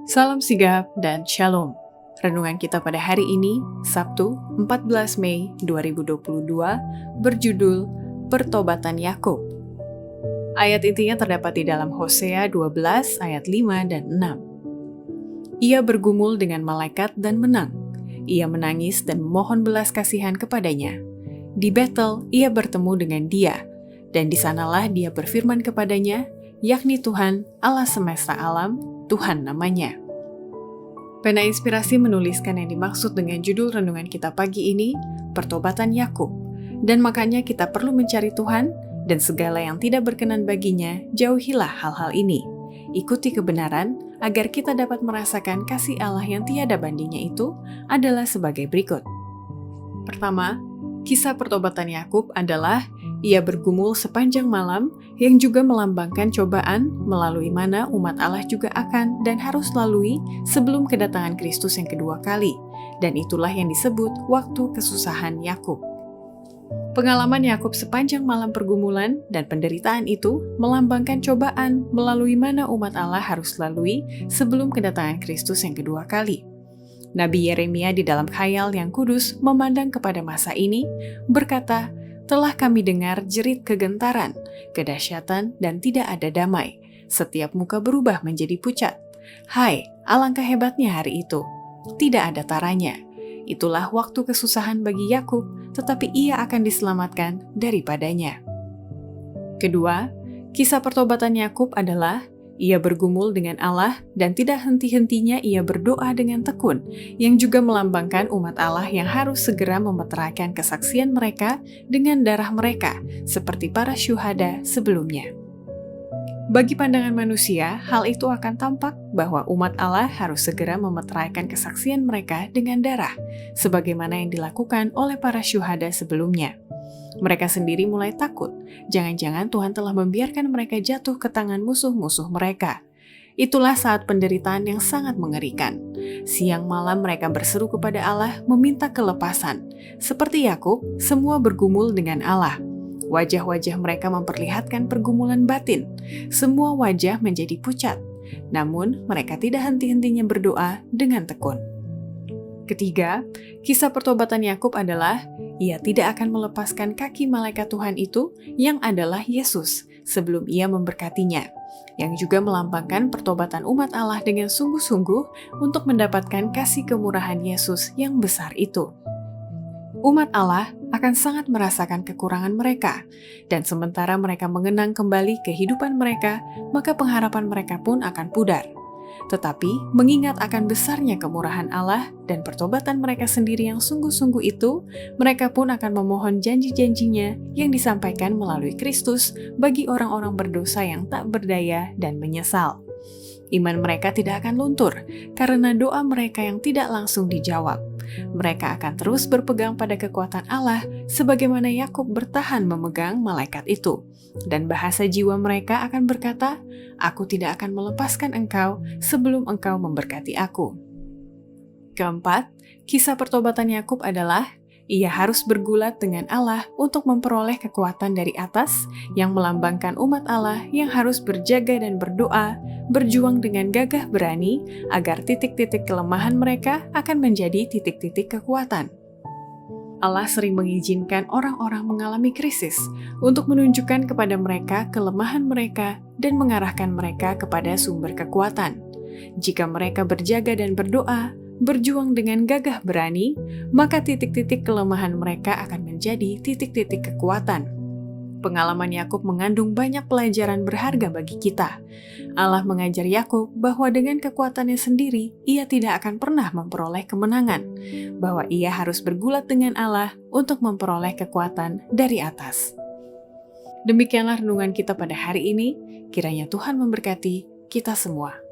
Salam sigap dan shalom. Renungan kita pada hari ini, Sabtu 14 Mei 2022, berjudul Pertobatan Yakub. Ayat intinya terdapat di dalam Hosea 12 ayat 5 dan 6. Ia bergumul dengan malaikat dan menang. Ia menangis dan memohon belas kasihan kepadanya. Di Betel ia bertemu dengan dia, dan di sanalah dia berfirman kepadanya, yakni Tuhan, Allah semesta alam, Tuhan namanya. Pena Inspirasi menuliskan yang dimaksud dengan judul renungan kita pagi ini, Pertobatan Yakub. Dan makanya kita perlu mencari Tuhan, dan segala yang tidak berkenan baginya, jauhilah hal-hal ini. Ikuti kebenaran, agar kita dapat merasakan kasih Allah yang tiada bandingnya itu adalah sebagai berikut. Pertama, kisah pertobatan Yakub adalah ia bergumul sepanjang malam yang juga melambangkan cobaan melalui mana umat Allah juga akan dan harus lalui sebelum kedatangan Kristus yang kedua kali. Dan itulah yang disebut waktu kesusahan Yakub. Pengalaman Yakub sepanjang malam pergumulan dan penderitaan itu melambangkan cobaan melalui mana umat Allah harus lalui sebelum kedatangan Kristus yang kedua kali. Nabi Yeremia di dalam khayal yang kudus memandang kepada masa ini, berkata, "Telah kami dengar jerit kegentaran, kedahsyatan, dan tidak ada damai. Setiap muka berubah menjadi pucat. Hai, alangkah hebatnya hari itu. Tidak ada taranya. Itulah waktu kesusahan bagi Yakub, tetapi ia akan diselamatkan daripadanya." Kedua, kisah pertobatan Yakub adalah ia bergumul dengan Allah dan tidak henti-hentinya ia berdoa dengan tekun, yang juga melambangkan umat Allah yang harus segera memeteraikan kesaksian mereka dengan darah mereka, seperti para syuhada sebelumnya. Bagi pandangan manusia, hal itu akan tampak bahwa umat Allah harus segera memeteraikan kesaksian mereka dengan darah, sebagaimana yang dilakukan oleh para syuhada sebelumnya. Mereka sendiri mulai takut, jangan-jangan Tuhan telah membiarkan mereka jatuh ke tangan musuh-musuh mereka. Itulah saat penderitaan yang sangat mengerikan. Siang malam mereka berseru kepada Allah meminta kelepasan. Seperti Yakub, semua bergumul dengan Allah. Wajah-wajah mereka memperlihatkan pergumulan batin. Semua wajah menjadi pucat. Namun, mereka tidak henti-hentinya berdoa dengan tekun. Ketiga, kisah pertobatan Yakub adalah ia tidak akan melepaskan kaki malaikat Tuhan itu yang adalah Yesus sebelum ia memberkatinya, yang juga melambangkan pertobatan umat Allah dengan sungguh-sungguh untuk mendapatkan kasih kemurahan Yesus yang besar itu. Umat Allah akan sangat merasakan kekurangan mereka, dan sementara mereka mengenang kembali kehidupan mereka, maka pengharapan mereka pun akan pudar. Tetapi, mengingat akan besarnya kemurahan Allah dan pertobatan mereka sendiri yang sungguh-sungguh itu, mereka pun akan memohon janji-janjinya yang disampaikan melalui Kristus bagi orang-orang berdosa yang tak berdaya dan menyesal. Iman mereka tidak akan luntur, karena doa mereka yang tidak langsung dijawab. Mereka akan terus berpegang pada kekuatan Allah, sebagaimana Yakub bertahan memegang malaikat itu. Dan bahasa jiwa mereka akan berkata, "Aku tidak akan melepaskan engkau sebelum engkau memberkati aku." Keempat, kisah pertobatan Yakub adalah ia harus bergulat dengan Allah untuk memperoleh kekuatan dari atas yang melambangkan umat Allah yang harus berjaga dan berdoa, berjuang dengan gagah berani agar titik-titik kelemahan mereka akan menjadi titik-titik kekuatan. Allah sering mengizinkan orang-orang mengalami krisis untuk menunjukkan kepada mereka kelemahan mereka dan mengarahkan mereka kepada sumber kekuatan. Jika mereka berjaga dan berdoa, berjuang dengan gagah berani, maka titik-titik kelemahan mereka akan menjadi titik-titik kekuatan. Pengalaman Yakub mengandung banyak pelajaran berharga bagi kita. Allah mengajar Yakub bahwa dengan kekuatannya sendiri, ia tidak akan pernah memperoleh kemenangan, bahwa ia harus bergulat dengan Allah untuk memperoleh kekuatan dari atas. Demikianlah renungan kita pada hari ini, kiranya Tuhan memberkati kita semua.